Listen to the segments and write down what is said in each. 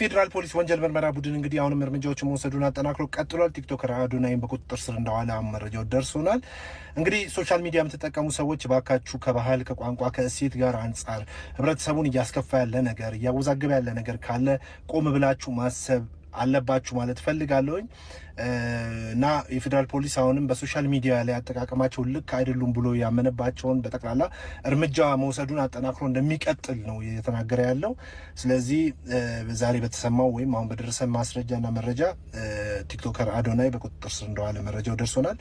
ፌደራል ፖሊስ ወንጀል ምርመራ ቡድን እንግዲህ አሁንም እርምጃዎችን መውሰዱን አጠናክሮ ቀጥሏል። ቲክቶከር አዶናይን በቁጥጥር ስር እንደዋለ መረጃው ደርሶናል። እንግዲህ ሶሻል ሚዲያ የምትጠቀሙ ሰዎች ባካችሁ ከባህል ከቋንቋ ከእሴት ጋር አንጻር ህብረተሰቡን እያስከፋ ያለ ነገር እያወዛገበ ያለ ነገር ካለ ቆም ብላችሁ ማሰብ አለባችሁ ማለት ፈልጋለሁኝ እና የፌደራል ፖሊስ አሁንም በሶሻል ሚዲያ ላይ አጠቃቀማቸው ልክ አይደሉም ብሎ ያመነባቸውን በጠቅላላ እርምጃ መውሰዱን አጠናክሮ እንደሚቀጥል ነው እየተናገረ ያለው። ስለዚህ ዛሬ በተሰማው ወይም አሁን በደረሰ ማስረጃና መረጃ ቲክቶከር አዶናይ በቁጥጥር ስር እንደዋለ መረጃው ደርሶናል።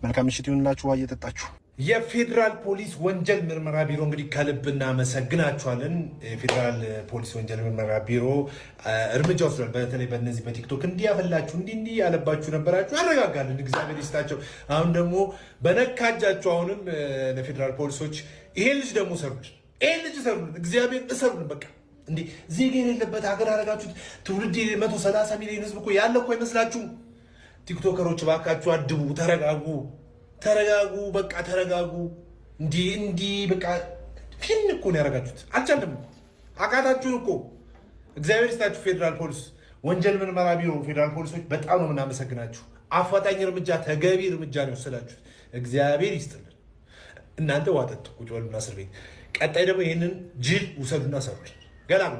መልካም ምሽት ይሁንላችሁ። ውሃ እየጠጣችሁ የፌደራል ፖሊስ ወንጀል ምርመራ ቢሮ እንግዲህ ከልብ እናመሰግናችኋለን። የፌደራል ፖሊስ ወንጀል ምርመራ ቢሮ እርምጃ ወስዷል። በተለይ በእነዚህ በቲክቶክ እንዲህ ያፈላችሁ እንዲህ ያለባችሁ ነበራችሁ፣ ያረጋጋልን እግዚአብሔር ይስጣቸው። አሁን ደግሞ በነካጃችሁ አሁንም ለፌደራል ፖሊሶች ይሄን ልጅ ደግሞ ሰሩልን፣ ይሄን ልጅ ሰሩልን፣ እግዚአብሔር እሰሩልን። በቃ እንዲህ ዜጋ የሌለበት ሀገር አረጋችሁት። ትውልድ 130 ሚሊዮን ህዝብ እኮ ያለ እኮ አይመስላችሁም? ቲክቶከሮች ባካችሁ አድቡ፣ ተረጋጉ፣ በቃ ተረጋጉ። እንዲህ በቃ ፊን እኮ ነው ያደረጋችሁት። አልቻልም፣ አቃታችሁን እኮ። እግዚአብሔር ይስጣችሁ ፌደራል ፖሊስ ወንጀል ምርመራ ቢሮ፣ ፌደራል ፖሊሶች በጣም ነው የምናመሰግናችሁ። አፋጣኝ እርምጃ፣ ተገቢ እርምጃ ነው የወሰዳችሁት። እግዚአብሔር ይስጥልን። እናንተ ዋጠጥ ቁጭ በሉና እስር ቤት። ቀጣይ ደግሞ ይህንን ጅል ውሰዱና ሰሩልኝ። ገላሉ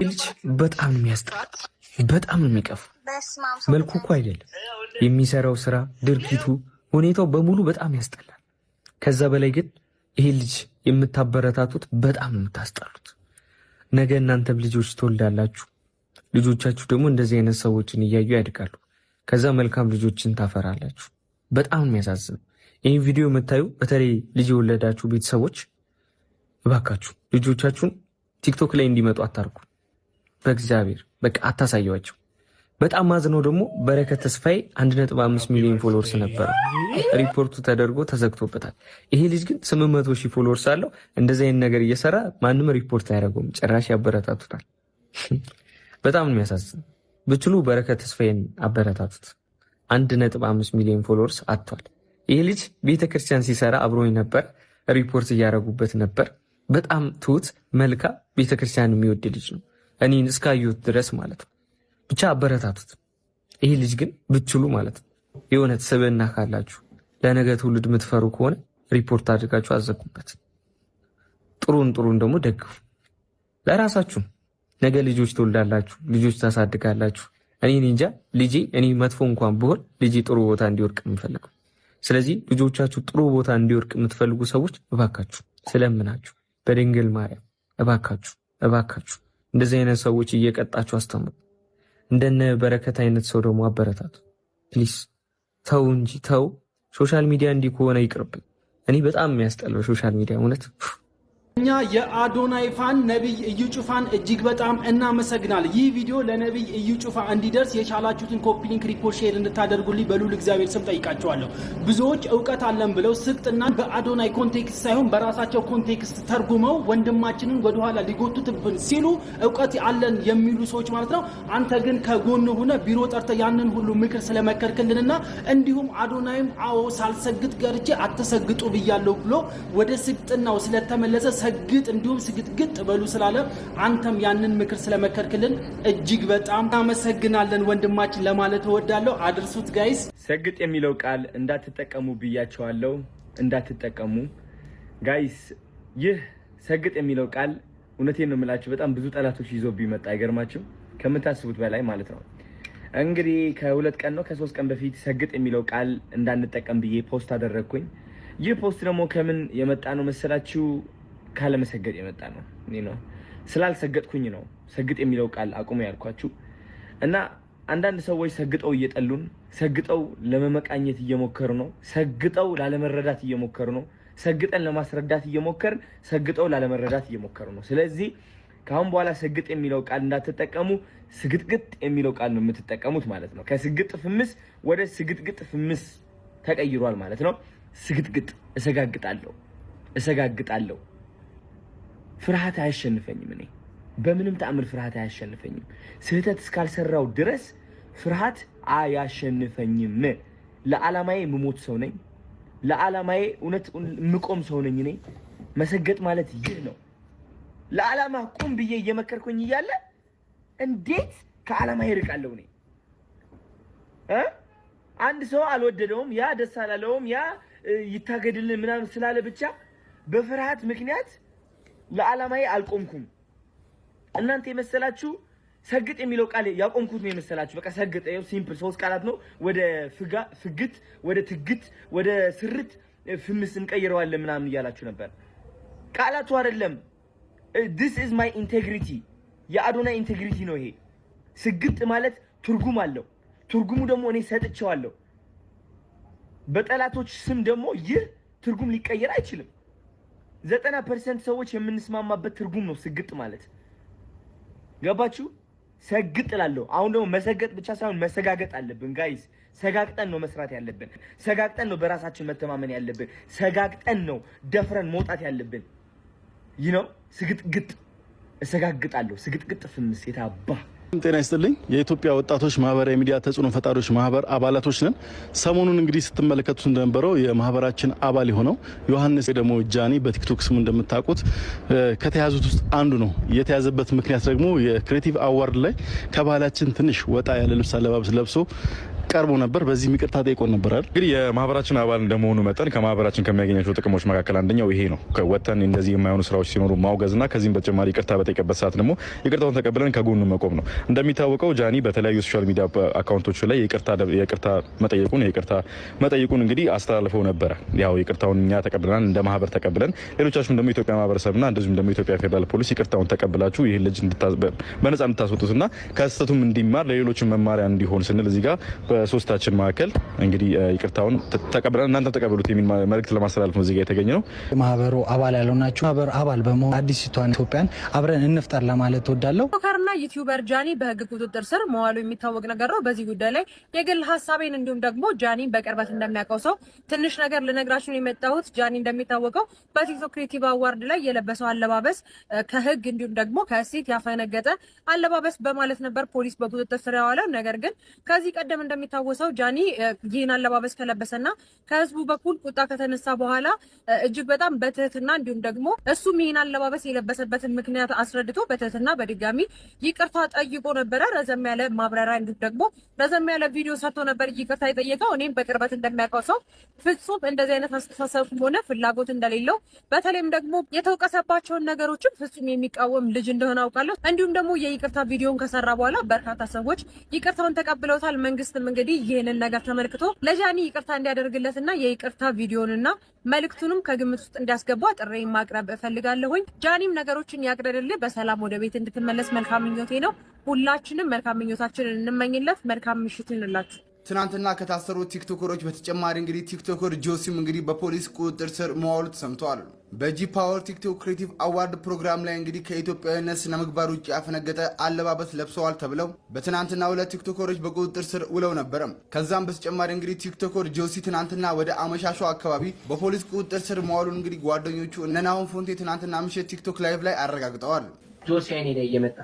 ልጅ በጣም ነው የሚያስጠላ፣ በጣም ነው የሚቀፍ። መልኩ እኮ አይደለም የሚሰራው ስራ፣ ድርጊቱ፣ ሁኔታው በሙሉ በጣም ያስጠላል። ከዛ በላይ ግን ይሄ ልጅ የምታበረታቱት በጣም ነው የምታስጠሉት። ነገ እናንተም ልጆች ትወልዳላችሁ። ልጆቻችሁ ደግሞ እንደዚህ አይነት ሰዎችን እያዩ ያድጋሉ። ከዛ መልካም ልጆችን ታፈራላችሁ። በጣም የሚያሳዝን። ይህን ቪዲዮ የምታዩ በተለይ ልጅ የወለዳችሁ ቤተሰቦች እባካችሁ ልጆቻችሁን ቲክቶክ ላይ እንዲመጡ አታርጉ። በእግዚአብሔር በቃ አታሳያቸው። በጣም ማዝነው ደግሞ በረከት ተስፋዬ 1.5 ሚሊዮን ፎሎወርስ ነበረ። ሪፖርቱ ተደርጎ ተዘግቶበታል። ይሄ ልጅ ግን 800,000 ፎሎወርስ አለው። እንደዚህ አይነት ነገር እየሰራ ማንም ሪፖርት አያደርገውም፣ ጭራሽ ያበረታቱታል። በጣም ነው የሚያሳዝን። ብትሉ በረከት ተስፋዬን አበረታቱት። 1.5 ሚሊዮን ፎሎወርስ አጥቷል። ይሄ ልጅ ቤተክርስቲያን ሲሰራ አብሮኝ ነበር፣ ሪፖርት እያደረጉበት ነበር። በጣም ትሁት መልካ ቤተክርስቲያን የሚወድ ልጅ ነው፣ እኔን እስካዩት ድረስ ማለት ነው። ብቻ አበረታቱት። ይሄ ልጅ ግን ብትችሉ ማለት ነው የሆነ ስብዕና ካላችሁ ለነገ ትውልድ የምትፈሩ ከሆነ ሪፖርት አድርጋችሁ አዘጉበት። ጥሩን ደግሞ ደግፉ። ለራሳችሁ ነገ ልጆች ትወልዳላችሁ፣ ልጆች ታሳድጋላችሁ። እኔ እንጃ ልጄ እኔ መጥፎ እንኳን ብሆን ልጄ ጥሩ ቦታ እንዲወርቅ የምፈልገው። ስለዚህ ልጆቻችሁ ጥሩ ቦታ እንዲወርቅ የምትፈልጉ ሰዎች እባካችሁ ስለምናችሁ በድንግል ማርያም እባካችሁ እንደዚህ አይነት ሰዎች እየቀጣችሁ አስተምሩ። እንደነ በረከት አይነት ሰው ደግሞ አበረታቱ ፕሊስ። ተው እንጂ ተው። ሶሻል ሚዲያ እንዲህ ከሆነ ይቅርብኝ። እኔ በጣም የሚያስጠላው ሶሻል ሚዲያ እውነት። እኛ የአዶናይ ፋን ነብይ እዩ ጩፋን እጅግ በጣም እናመሰግናለን። ይህ ቪዲዮ ለነብይ እዩ ጩፋ እንዲደርስ የቻላችሁትን ኮፒ ሊንክ፣ ሪፖርት፣ ሼር እንድታደርጉልኝ በሉል እግዚአብሔር ስም ጠይቃቸዋለሁ። ብዙዎች እውቀት አለን ብለው ስቅጥና በአዶናይ ኮንቴክስት ሳይሆን በራሳቸው ኮንቴክስት ተርጉመው ወንድማችንን ወደኋላ ሊጎቱትብን ሲሉ እውቀት አለን የሚሉ ሰዎች ማለት ነው። አንተ ግን ከጎን ሆነ ቢሮ ጠርተ ያንን ሁሉ ምክር ስለመከርክልንና እንዲሁም አዶናይም አዎ ሳልሰግጥ ገርቼ አትሰግጡ ብያለሁ ብሎ ወደ ስቅጥናው ስለተመለሰ ሰግጥ እንዲሁም ስግጥግጥ በሉ ስላለ አንተም ያንን ምክር ስለመከርክልን እጅግ በጣም እናመሰግናለን ወንድማችን ለማለት እወዳለሁ። አድርሱት ጋይስ። ሰግጥ የሚለው ቃል እንዳትጠቀሙ ብያቸዋለሁ፣ እንዳትጠቀሙ ጋይስ። ይህ ሰግጥ የሚለው ቃል እውነቴን ነው የምላችሁ በጣም ብዙ ጠላቶች ይዞ ቢመጣ አይገርማችሁም? ከምታስቡት በላይ ማለት ነው። እንግዲህ ከ2 ቀን ነው ከ3 ቀን በፊት ሰግጥ የሚለው ቃል እንዳንጠቀም ብዬ ፖስት አደረግኩኝ። ይህ ፖስት ደግሞ ከምን የመጣ ነው መሰላችሁ? ካለመሰገጥ የመጣ ነው። ነው ስላልሰገጥኩኝ ነው ሰግጥ የሚለው ቃል አቁሙ ያልኳችሁ። እና አንዳንድ ሰዎች ሰግጠው እየጠሉን፣ ሰግጠው ለመመቃኘት እየሞከሩ ነው፣ ሰግጠው ላለመረዳት እየሞከሩ ነው፣ ሰግጠን ለማስረዳት እየሞከር ሰግጠው ላለመረዳት እየሞከሩ ነው። ስለዚህ ካሁን በኋላ ሰግጥ የሚለው ቃል እንዳትጠቀሙ፣ ስግጥግጥ የሚለው ቃል ነው የምትጠቀሙት ማለት ነው። ከስግጥ ፍምስ ወደ ስግጥግጥ ፍምስ ተቀይሯል ማለት ነው። ስግጥግጥ እሰጋግጣለሁ። ፍርሃት አያሸንፈኝም። እኔ በምንም ተአምር ፍርሃት አያሸንፈኝም። ስህተት እስካልሰራው ድረስ ፍርሃት አያሸንፈኝም። ለዓላማዬ የምሞት ሰው ነኝ። ለዓላማዬ እውነት የምቆም ሰው ነኝ። እኔ መሰገጥ ማለት ይህ ነው። ለዓላማ ቁም ብዬ እየመከርኩኝ እያለ እንዴት ከዓላማ ይርቃለሁ እኔ አንድ ሰው አልወደደውም ያ ደስ አላለውም ያ ይታገድልን ምናምን ስላለ ብቻ በፍርሃት ምክንያት ለዓላማዬ አልቆምኩም። እናንተ የመሰላችሁ ሰግጥ የሚለው ቃል ያቆምኩት ነው የመሰላችሁ። በቃ ሰግጥ ይኸው ሲምፕል 3 ቃላት ነው። ወደ ፍግት፣ ወደ ትግት፣ ወደ ስርት ፍምስ እንቀይረዋለን ምናምን እያላችሁ ነበር። ቃላቱ አይደለም። this is my integrity የአዶናይ ኢንቴግሪቲ ነው ይሄ። ስግጥ ማለት ትርጉም አለው። ትርጉሙ ደግሞ እኔ ሰጥቼዋለሁ። በጠላቶች ስም ደግሞ ይህ ትርጉም ሊቀየር አይችልም። 90% ሰዎች የምንስማማበት ትርጉም ነው ስግጥ ማለት። ገባችሁ? ሰግጥ እላለሁ። አሁን ደግሞ መሰገጥ ብቻ ሳይሆን መሰጋገጥ አለብን ጋይስ። ሰጋግጠን ነው መስራት ያለብን። ሰጋግጠን ነው በራሳችን መተማመን ያለብን። ሰጋግጠን ነው ደፍረን መውጣት ያለብን። ይህ ነው ስግጥግጥ። እሰጋግጣለሁ ስግጥግጥ ፍምስ የታባ ጤና ይስጥልኝ። የኢትዮጵያ ወጣቶች ማህበራዊ ሚዲያ ተጽዕኖ ፈጣሪዎች ማህበር አባላቶች ነን። ሰሞኑን እንግዲህ ስትመለከቱት እንደነበረው የማህበራችን አባል የሆነው ዮሐንስ ደግሞ ጃኒ በቲክቶክ ስሙ እንደምታውቁት ከተያዙት ውስጥ አንዱ ነው። የተያዘበት ምክንያት ደግሞ የክሬቲቭ አዋርድ ላይ ከባህላችን ትንሽ ወጣ ያለ ልብስ አለባበስ ለብሶ ቀርቦ ነበር። በዚህ ይቅርታ ጠይቆ ነበር አይደል? እንግዲህ የማህበራችን አባል እንደመሆኑ መጠን ከማህበራችን ከሚያገኛቸው ጥቅሞች መካከል አንደኛው ይሄ ነው። ከወተን እንደዚህ የማይሆኑ ስራዎች ሲኖሩ ማውገዝና ከዚህም በተጨማሪ ይቅርታ በጠየቀበት ሰዓት ደግሞ ይቅርታውን ተቀብለን ከጎኑ መቆም ነው። እንደሚታወቀው ጃኒ በተለያዩ ሶሻል ሚዲያ አካውንቶቹ ላይ ይቅርታ መጠየቁን እንግዲህ አስተላልፈው ነበረ። ያው ይቅርታውን እኛ ተቀብለናል፣ እንደ ማህበር ተቀብለን፣ ሌሎቻችሁም ደግሞ ኢትዮጵያ ማህበረሰብና እንደዚሁም ደግሞ ኢትዮጵያ ፌደራል ፖሊስ ይቅርታውን ተቀብላችሁ ይህን ልጅ በነጻ እንድታስወጡትና ከስህተቱም እንዲማር ለሌሎችም መማሪያ እንዲሆን ስንል እዚህ ጋር በሶስታችን መካከል እንግዲህ ይቅርታውን ተቀብለን እናንተ ተቀበሉት የሚል መልእክት ለማስተላለፍ ነው እዚህ ጋር የተገኘ ነው። ማህበሩ አባል ያልሆናችሁ ማህበሩ አባል በመሆን አዲስቷን ኢትዮጵያን አብረን እንፍጠር ለማለት እወዳለሁ። ቲክቶከርና ዩቲዩበር ጃኒ በህግ ቁጥጥር ስር መዋሉ የሚታወቅ ነገር ነው። በዚህ ጉዳይ ላይ የግል ሀሳቤን እንዲሁም ደግሞ ጃኒ በቅርበት እንደሚያውቀው ሰው ትንሽ ነገር ልነግራችሁ የመጣሁት። ጃኒ እንደሚታወቀው በቲክቶክ ክሬቲቭ አዋርድ ላይ የለበሰው አለባበስ ከህግ እንዲሁም ደግሞ ከእሴት ያፈነገጠ አለባበስ በማለት ነበር ፖሊስ በቁጥጥር ስር ያዋለው። ነገር ግን ከዚህ ቀደም እንደሚታወሰው ጃኒ ይህን አለባበስ ከለበሰና ከህዝቡ በኩል ቁጣ ከተነሳ በኋላ እጅግ በጣም በትህትና እንዲሁም ደግሞ እሱም ይህን አለባበስ የለበሰበትን ምክንያት አስረድቶ በትህትና በድጋሚ ይቅርታ ጠይቆ ነበረ። ረዘም ያለ ማብራሪያ እንዲሁም ደግሞ ረዘም ያለ ቪዲዮ ሰርቶ ነበር ይቅርታ የጠየቀው። እኔም በቅርበት እንደሚያውቀው ሰው ፍጹም እንደዚህ አይነት አስተሳሰብም ሆነ ፍላጎት እንደሌለው በተለይም ደግሞ የተወቀሰባቸውን ነገሮችን ፍጹም የሚቃወም ልጅ እንደሆነ አውቃለሁ። እንዲሁም ደግሞ የይቅርታ ቪዲዮን ከሰራ በኋላ በርካታ ሰዎች ይቅርታውን ተቀብለውታል። መንግስትም እንግዲህ ይህንን ነገር ተመልክቶ ለጃኒ ይቅርታ እንዲያደርግለትና የይቅርታ ቪዲዮንና መልእክቱንም ከግምት ውስጥ እንዲያስገባ ጥሪ ማቅረብ እፈልጋለሁኝ። ጃኒም ነገሮችን ያቅርድልህ፣ በሰላም ወደ ቤት እንድትመለስ መልካም ምኞቴ ነው። ሁላችንም መልካም ምኞታችንን እንመኝለት። መልካም ምሽት ይሁንላችሁ። ትናንትና ከታሰሩት ቲክቶከሮች በተጨማሪ እንግዲህ ቲክቶከር ጆሲም እንግዲህ በፖሊስ ቁጥጥር ስር መዋሉ ተሰምተዋል። በጂ ፓወር ቲክቶክ ክሬቲቭ አዋርድ ፕሮግራም ላይ እንግዲህ ከኢትዮጵያዊነት ስነ ምግባር ውጭ ያፈነገጠ አለባበስ ለብሰዋል ተብለው በትናንትና ሁለት ቲክቶከሮች በቁጥጥር ስር ውለው ነበረ። ከዛም በተጨማሪ እንግዲህ ቲክቶከር ጆሲ ትናንትና ወደ አመሻሹ አካባቢ በፖሊስ ቁጥጥር ስር መዋሉን እንግዲህ ጓደኞቹ እነ ናሆም ፎንቴ ትናንትና ምሽት ቲክቶክ ላይቭ ላይ አረጋግጠዋል። ጆሲ አይኔ ላይ እየመጣ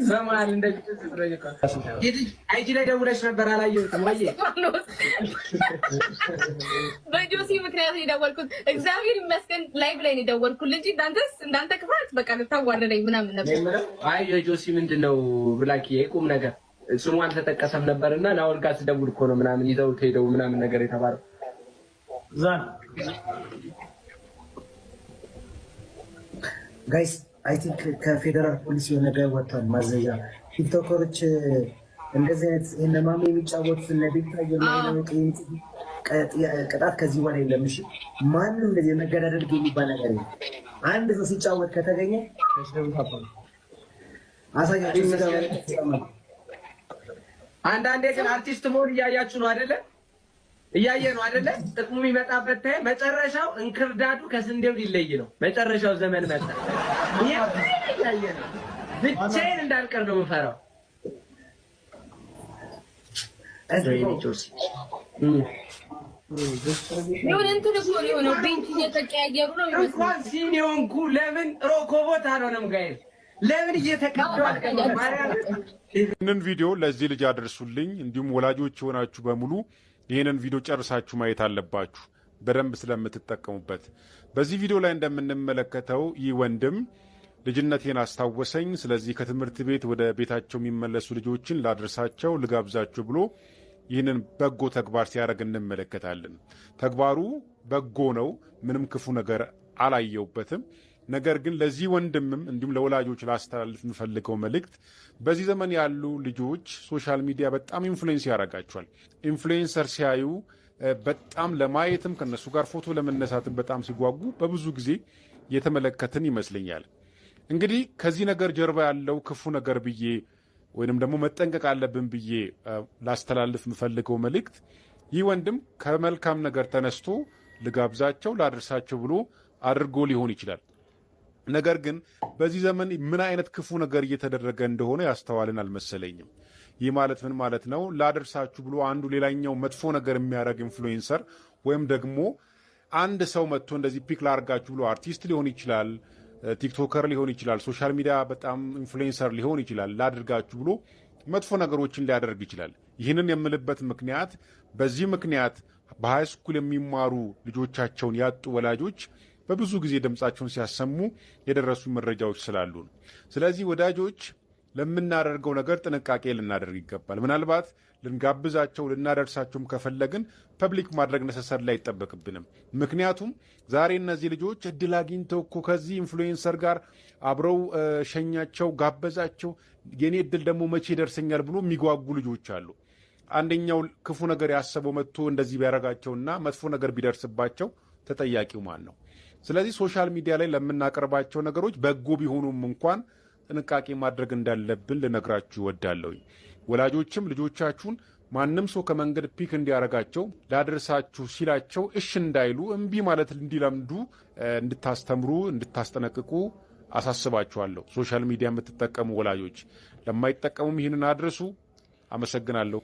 ዘማን እንደዚህ ተዝረየካ አይጂ ላይ ደውለሽ ነበር አላየሁትም። ወይ በጆሲ ምክንያት የደወልኩት እግዚአብሔር ይመስገን ላይቭ ላይ ነው የደወልኩት እንጂ እንዳንተ ክፋት በቃ ልታዋረደኝ ምናምን ነበር። አይ የጆሲ ምንድነው ብላኪ የቁም ነገር ስሙ አልተጠቀሰም ነበርና ናውል ጋር ስደውል እኮ ነው ምናምን ይዘው ሄደው ምናምን ነገር የተባለው ዛን ጋይስ አይ ቲንክ ከፌደራል ፖሊስ የሆነ ነገር ወጥቷል ማዘዣ። ቲክቶከሮች እንደዚህ አይነት እነማሚ የሚጫወቱት እነ ቤታ የማይነቅ ቅጣት ከዚህ በኋላ የለም። እሺ ማንም እንደዚህ መገዳደል የሚባል ነገር የለም። አንድ ሰው ሲጫወት ከተገኘ አሳያችሁ። አንዳንዴ ግን አርቲስት መሆን እያያችሁ ነው አይደለ? እያየ ነው አይደለ? ጥቅሙ የሚመጣበት ታይ መጨረሻው እንክርዳዱ ከስንዴው ሊለይ ነው። መጨረሻው ዘመን መጣ። እያየ ነው። ብቻዬን እንዳልቀር ነው የምፈራው። እንኳን ሲኒዮንኩ ለምን ሮኮቦት አልሆነም? ጋይ ለምን እየተቀበሉ ይህንን ቪዲዮ ለዚህ ልጅ አድርሱልኝ። እንዲሁም ወላጆች የሆናችሁ በሙሉ ይህንን ቪዲዮ ጨርሳችሁ ማየት አለባችሁ፣ በደንብ ስለምትጠቀሙበት። በዚህ ቪዲዮ ላይ እንደምንመለከተው ይህ ወንድም ልጅነቴን አስታወሰኝ። ስለዚህ ከትምህርት ቤት ወደ ቤታቸው የሚመለሱ ልጆችን ላድርሳቸው፣ ልጋብዛቸው ብሎ ይህንን በጎ ተግባር ሲያደርግ እንመለከታለን። ተግባሩ በጎ ነው፣ ምንም ክፉ ነገር አላየውበትም። ነገር ግን ለዚህ ወንድምም እንዲሁም ለወላጆች ላስተላልፍ የምፈልገው መልእክት በዚህ ዘመን ያሉ ልጆች ሶሻል ሚዲያ በጣም ኢንፍሉዌንስ ያደርጋቸዋል። ኢንፍሉዌንሰር ሲያዩ በጣም ለማየትም ከነሱ ጋር ፎቶ ለመነሳትም በጣም ሲጓጉ በብዙ ጊዜ የተመለከትን ይመስለኛል። እንግዲህ ከዚህ ነገር ጀርባ ያለው ክፉ ነገር ብዬ ወይንም ደግሞ መጠንቀቅ አለብን ብዬ ላስተላልፍ የምፈልገው መልእክት ይህ ወንድም ከመልካም ነገር ተነስቶ ልጋብዛቸው ላድርሳቸው ብሎ አድርጎ ሊሆን ይችላል። ነገር ግን በዚህ ዘመን ምን አይነት ክፉ ነገር እየተደረገ እንደሆነ ያስተዋልን አልመሰለኝም። ይህ ማለት ምን ማለት ነው? ላድርሳችሁ ብሎ አንዱ ሌላኛው መጥፎ ነገር የሚያደርግ ኢንፍሉዌንሰር ወይም ደግሞ አንድ ሰው መጥቶ እንደዚህ ፒክ ላርጋችሁ ብሎ አርቲስት ሊሆን ይችላል፣ ቲክቶከር ሊሆን ይችላል፣ ሶሻል ሚዲያ በጣም ኢንፍሉዌንሰር ሊሆን ይችላል። ላድርጋችሁ ብሎ መጥፎ ነገሮችን ሊያደርግ ይችላል። ይህንን የምልበት ምክንያት በዚህ ምክንያት በሃይስኩል የሚማሩ ልጆቻቸውን ያጡ ወላጆች በብዙ ጊዜ ድምጻቸውን ሲያሰሙ የደረሱ መረጃዎች ስላሉ ነው። ስለዚህ ወዳጆች ለምናደርገው ነገር ጥንቃቄ ልናደርግ ይገባል። ምናልባት ልንጋብዛቸው ልናደርሳቸውም ከፈለግን ፐብሊክ ማድረግ ነሰሰር ላይ አይጠበቅብንም። ምክንያቱም ዛሬ እነዚህ ልጆች እድል አግኝተው እኮ ከዚህ ኢንፍሉዌንሰር ጋር አብረው ሸኛቸው፣ ጋበዛቸው፣ የኔ እድል ደግሞ መቼ ይደርሰኛል ብሎ የሚጓጉ ልጆች አሉ። አንደኛው ክፉ ነገር ያሰበው መጥቶ እንደዚህ ቢያደርጋቸውና መጥፎ ነገር ቢደርስባቸው ተጠያቂው ማን ነው? ስለዚህ ሶሻል ሚዲያ ላይ ለምናቀርባቸው ነገሮች በጎ ቢሆኑም እንኳን ጥንቃቄ ማድረግ እንዳለብን ልነግራችሁ እወዳለሁ። ወላጆችም ልጆቻችሁን ማንም ሰው ከመንገድ ፒክ እንዲያረጋቸው ላድርሳችሁ ሲላቸው እሺ እንዳይሉ እምቢ ማለት እንዲለምዱ እንድታስተምሩ እንድታስጠነቅቁ አሳስባችኋለሁ። ሶሻል ሚዲያ የምትጠቀሙ ወላጆች ለማይጠቀሙም ይህንን አድርሱ። አመሰግናለሁ።